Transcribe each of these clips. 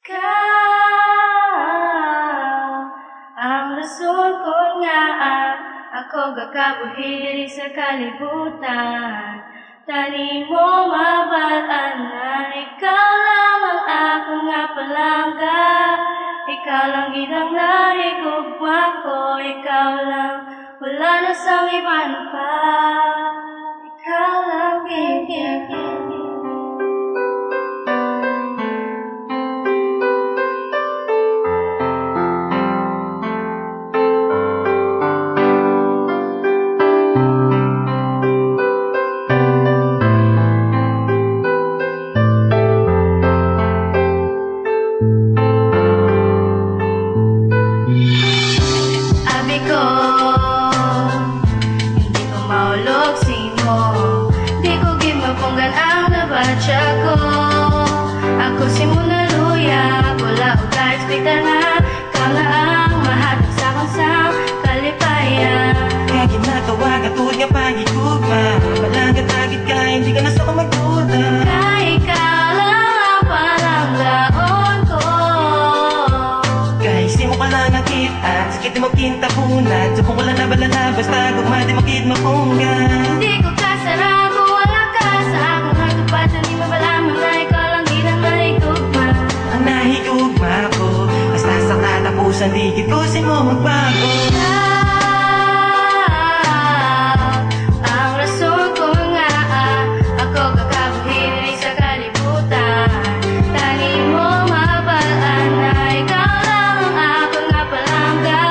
Ikaw ang rason ko nga ako gakabuhi sa kalibutan. Tani mo mabalaan na ikaw lang ang akong nga palangga. Ikaw lang gidang nahigugma ko, ikaw lang, wala na sang iban pa. Ikaw lang, ako si Mona Luya, wala o guys, bigla na ikaw na ang mahatag sa akin sa kalipayan. Kaya ginagawa ka tuwad nga pagigugma, malagat-agit ka, hindi ka na sa kumagduda. Kaya ikaw lang ang palanggaon ko. Kahit di mo ka lang nakita, sakit di magkintabunan, subong ko lang na bala na, basta gugma di makit mapunggan. Hindi ko kasarap, wala ka sa akong hagdupat, hindi mabalaman na ikaw lang ginang nahigugma. Ang nahigugma ko, basta sa katapusan digit ko si mo magbago. Ang rason ko nga ako gakabuhi sa kalibutan. Tani mo mabalaan na ikaw lang ang akong nga palangga.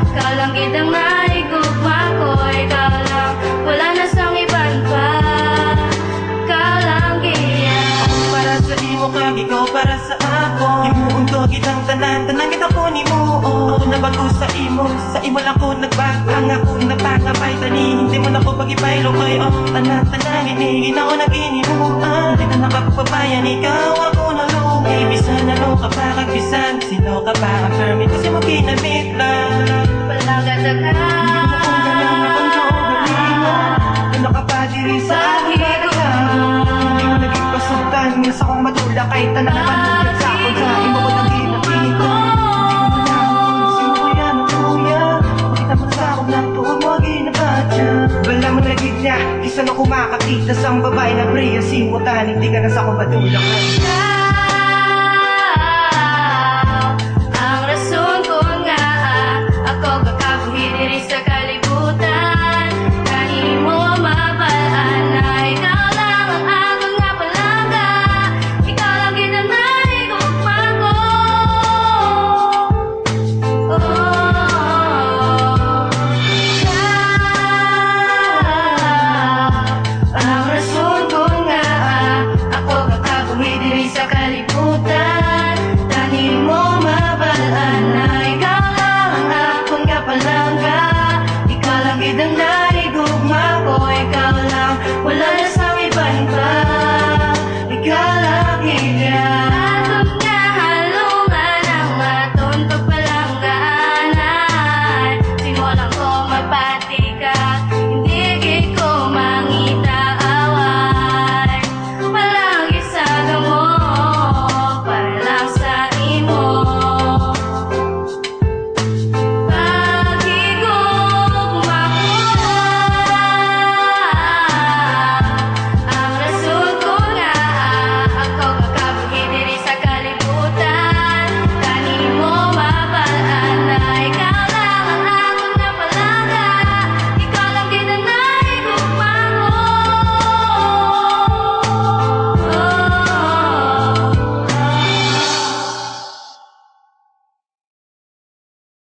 Ikaw lang gidang nahigugma ko, ikaw lang, wala na sang iban pa. Ikaw lang giyan. Ako para sa imo kag ikaw para sa ako. Himuuntog itang tanan kita ko ni mo. Ako nabago sa imo lang ko nagbago. Ang ako napangabay tani, hindi mo na ko pag-ipaylo kayo. Tanan inigin ako nag-inimuan. Di ka nakapagpabayan, ikaw ako nalugay. Bisan ano ka pa kagbisan, sino ka pa ang permit kasi mo kinamit lang. Palagadagan ano ka pa diri sa akin hindi mo naging pasultan sa kong madula kahit tanan panulad sa akong sa imo ko nang ginakita. Hindi ko malaman si mo yan ang kuya, makita mo sa akong lang tuon mo ginabadya. Wala mo nagigya, isa na kumakakita sa babae na priya simutan, hindi ka na sa akong madula kahit